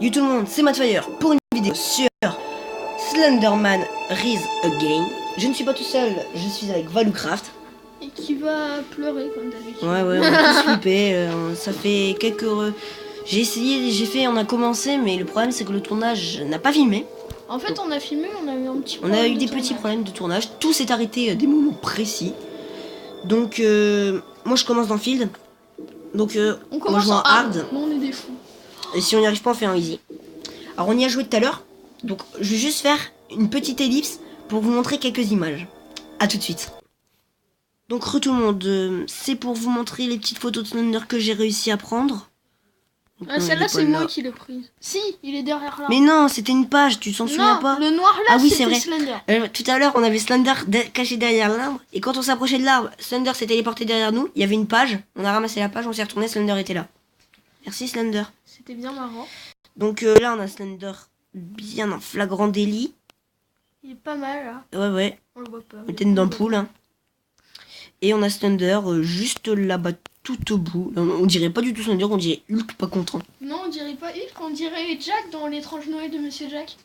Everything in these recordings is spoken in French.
Yo tout le monde, c'est Madfire pour une vidéo sur Slenderman Rise Again. Je ne suis pas tout seul, je suis avec Valucraft. Et qui va pleurer comme d'habitude. Ouais, on a tous loupé, ça fait quelques... J'ai essayé, on a commencé, mais le problème c'est que le tournage n'a pas filmé. En fait, on a filmé, on a eu un petit On problème. a eu des petits problèmes de tournage, tout s'est arrêté à des moments précis. Donc, moi je commence dans Field. Donc, on va commence jouer en hard. Nous, on est des fous. Et si on n'y arrive pas, on fait un easy. Alors, on y a joué tout à l'heure. Donc, je vais juste faire une petite ellipse pour vous montrer quelques images. A tout de suite. Donc, tout le monde, c'est pour vous montrer les petites photos de Slender que j'ai réussi à prendre. Donc, Ah, celle-là, c'est moi qui l'ai prise. Si, il est derrière là. Mais non, c'était une page, tu t'en souviens pas? Le noir là, ah oui, c'est c'était vrai. Slender. Tout à l'heure, on avait Slender caché derrière l'arbre. Et quand on s'approchait de l'arbre, Slender s'est téléporté derrière nous. Il y avait une page. On a ramassé la page, on s'est retourné, Slender était là. Merci Slender. C'était bien marrant. Donc là, on a Slender bien en flagrant délit. Il est pas mal là. Ouais. On le voit pas. Il était une d'ampoule. Hein. Et on a Slender juste là-bas, tout au bout. On dirait pas du tout Slender, on dirait Hulk pas content. Non, on dirait pas Hulk, on dirait Jack dans l'étrange Noël de Monsieur Jack.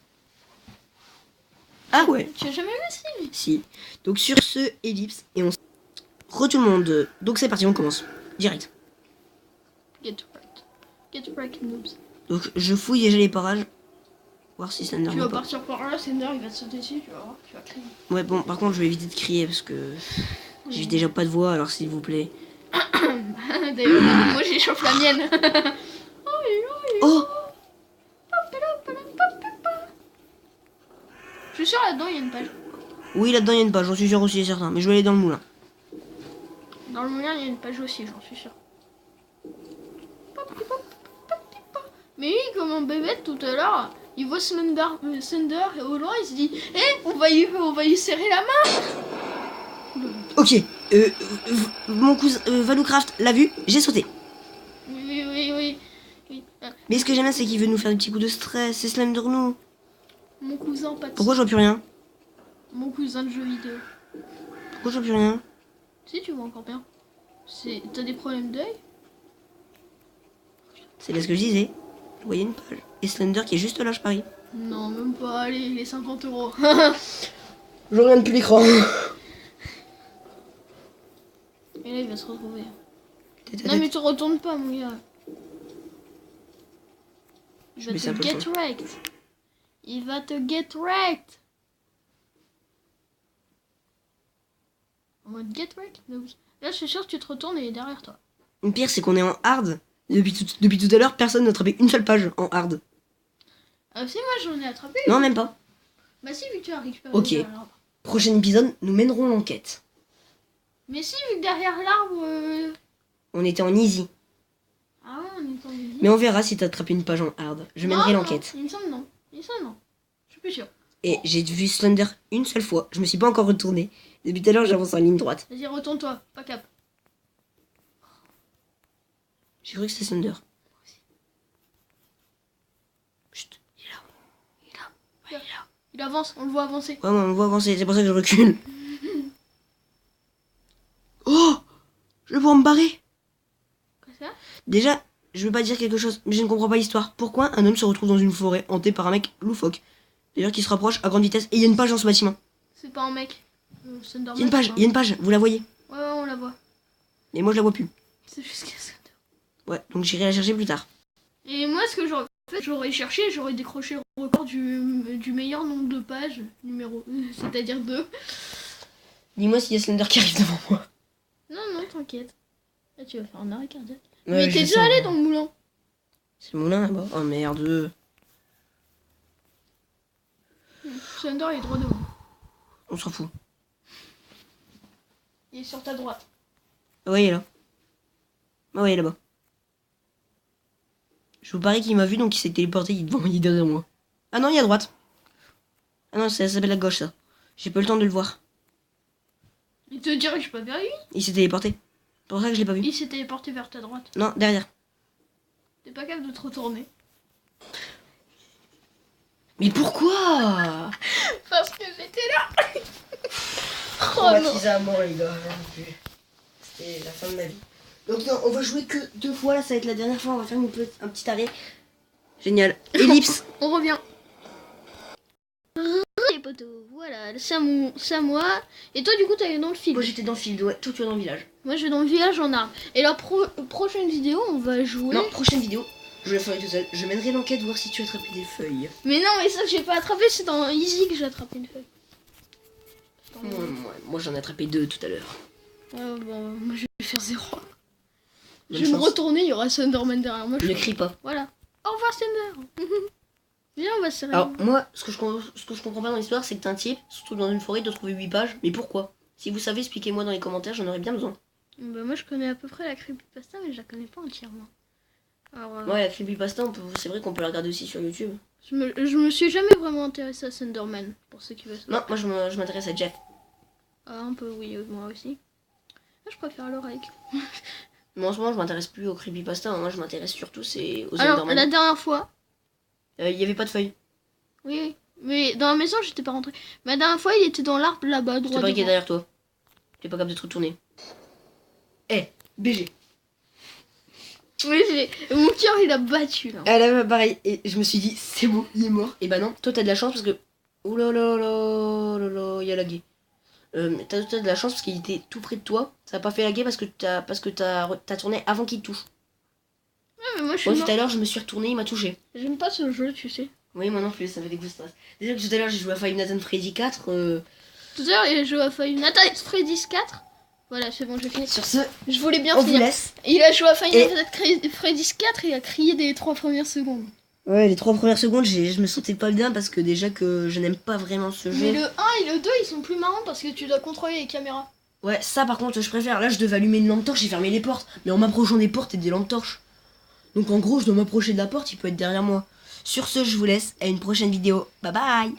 Ah ouais. Tu as jamais vu ça? Si. Donc sur ce, ellipse, et on... tout le monde. Donc c'est parti, on commence. Direct. Get right. Get right, noobs. Donc je fouille et j'ai les parages. Voir si Slender Tu va vas pas. partir par là, Slender il va te sauter dessus, tu vas voir, tu vas crier. Ouais, bon, par contre, je vais éviter de crier parce que j'ai déjà pas de voix, alors s'il vous plaît. D'ailleurs, moi j'échauffe la mienne. Oh! Je suis sûr là-dedans il y a une page. Oui, là-dedans il y a une page, j'en suis sûr aussi et certain. Mais je vais aller dans le moulin. Dans le moulin il y a une page aussi, j'en suis sûr. Mais oui, comme un bébé tout à l'heure, il voit Slender et au loin il se dit on va y serrer la main. Ok, mon cousin Valucraft l'a vu, j'ai sauté. Oui. Mais ce que j'aime bien, c'est qu'il veut nous faire des petits coups de stress. C'est Slender nous. Mon cousin pas de... Pourquoi je vois plus rien? Mon cousin de jeux vidéo. Pourquoi je vois plus rien? Si tu vois encore bien. T'as des problèmes d'œil? C'est là ce que je disais. Vous voyez une page. Et Slender qui est juste là, je parie. Non, même pas. Allez, les 50 euros. Je regarde plus l'écran. Et là, il va se retrouver. Non, mais tu retournes pas, mon gars. Il va te get wrecked. Il va te get wrecked. En mode get wrecked. Là, je suis sûr que tu te retournes et il est derrière toi. Le pire, c'est qu'on est en hard. Depuis tout à l'heure, personne n'a attrapé une seule page en hard. Ah si, moi j'en ai attrapé. Non, même pas. Bah si, vu que tu as récupéré. Ok. Prochain épisode, nous mènerons l'enquête. Mais si, vu que derrière l'arbre... On était en easy. Ah ouais, on est en easy. Mais on verra si t'as attrapé une page en hard. Je mènerai l'enquête. Il me semble non. Il me semble non. Je suis plus sûre. Et j'ai vu Slender une seule fois. Je me suis pas encore retourné. Depuis tout à l'heure, j'avance en ligne droite. Vas-y, retourne-toi. Pas cap. J'ai cru que c'était Slender. Chut, il est là. Ouais, il est là. Il avance, on le voit avancer. Ouais, on le voit avancer, c'est pour ça que je recule. Oh! Je vais pouvoir me barrer. Quoi ça? Déjà, je veux pas dire quelque chose, mais je ne comprends pas l'histoire. Pourquoi un homme se retrouve dans une forêt hantée par un mec loufoque? D'ailleurs, qui se rapproche à grande vitesse. Et il y a une page dans ce bâtiment. C'est pas un mec. Il y a une page, vous la voyez? Ouais, on la voit. Et moi, je la vois plus. C'est juste qu'il y a ça. Ouais, donc j'irai la chercher plus tard. Et moi, ce que j'aurais fait, j'aurais cherché, j'aurais décroché le record du meilleur nombre de pages, c'est-à-dire 2. Dis-moi s'il y a Slender qui arrive devant moi. Non, t'inquiète. Là, tu vas faire un arrêt cardiaque. Ouais, mais t'es déjà allé dans le moulin. C'est le moulin là-bas. Oh merde. Slender il est droit devant. On s'en fout. Il est sur ta droite. Ouais, il est là. Ah ouais, il est là-bas. Je vous parie qu'il m'a vu, donc il s'est téléporté, il est derrière moi. Ah non, il est à droite. Ah non, ça s'appelle à gauche, ça. J'ai pas eu le temps de le voir. Il te dirige pas vers lui. Il s'est téléporté. C'est pour ça que je l'ai pas vu. Il s'est téléporté vers ta droite. Non, derrière. T'es pas capable de te retourner. Mais pourquoi? Parce que j'étais là. Traumatisé à mort, les gars. C'était la fin de ma vie. Donc non, on va jouer que 2 fois, là ça va être la dernière fois, on va faire un petit arrêt. Génial. Ellipse. On revient. Les potos, voilà, c'est à moi. Et toi, du coup, t'allais dans le film. Moi j'étais dans le field, ouais, toi tu es dans le village. Moi, je vais dans le village en arbre. Et la prochaine vidéo, on va jouer. Non, prochaine vidéo, je vais la faire tout seul. Je mènerai l'enquête, voir si tu as attrapé des feuilles. Mais non, mais ça, j'ai pas attrapé, c'est dans Easy que j'ai attrapé une feuille. Moi j'en ai attrapé 2 tout à l'heure. Bon, moi, je vais faire 0. Bonne Je vais me chance. retourner, il y aura Thunderman derrière moi. Ne crie pas. Voilà. Au revoir, Thunder. Viens, on va se serrer. Alors moi, ce que je comprends pas dans l'histoire, c'est que t'es un type, surtout dans une forêt, de trouver 8 pages. Mais pourquoi? Si vous savez, expliquez-moi dans les commentaires, j'en aurais bien besoin. Bah, moi, je connais à peu près la creepypasta, mais je la connais pas entièrement. Alors, Ouais, la creepypasta, c'est vrai qu'on peut la regarder aussi sur YouTube. je me suis jamais vraiment intéressée à Thunderman, pour ceux qui veulent savoir. Non, moi je m'intéresse à Jeff. Ah, un peu, oui, moi aussi. Moi, je préfère le règle. Mais en ce moment, je m'intéresse plus aux creepypasta, moi je m'intéresse surtout aux Alors, Enderman. la dernière fois, Il y avait pas de feuilles. oui, mais dans la maison, j'étais pas rentrée. Mais la dernière fois, il était dans l'arbre là-bas, Je te droit barriquais devant. derrière toi. T'es pas capable de te retourner. BG. Oui, mon cœur, il a battu, là. Ah là, pareil, et je me suis dit, c'est bon, il est mort. Et bah non, toi t'as de la chance parce que... Ouh là là là là là, il y a lagué. T'as de la chance parce qu'il était tout près de toi. Ça a pas fait laguer parce que t'as tourné avant qu'il te touche. Ouais, mais moi, je suis Moi mort. tout à l'heure, je me suis retourné, il m'a touché. J'aime pas ce jeu, tu sais. Oui, moi non plus, ça fait des coups de stress. Déjà que tout à l'heure, j'ai joué à Five Nights at Freddy 4. Tout à l'heure, il a joué à Five Nights at Freddy's 4. Voilà, c'est bon, j'ai fini. Sur ce, Je voulais bien on vous finir. laisse. Il a joué à Five Et- Nights at Freddy's 4 et il a crié des 3 premières secondes. Ouais, les 3 premières secondes, je me sentais pas bien parce que déjà que je n'aime pas vraiment ce jeu. Mais le 1 et le 2, ils sont plus marrants parce que tu dois contrôler les caméras. Ouais, ça par contre, je préfère. Là, je devais allumer une lampe torche et fermer les portes. Mais en m'approchant des portes et des lampes torches. Donc en gros, je dois m'approcher de la porte, il peut être derrière moi. Sur ce, je vous laisse à une prochaine vidéo. Bye bye!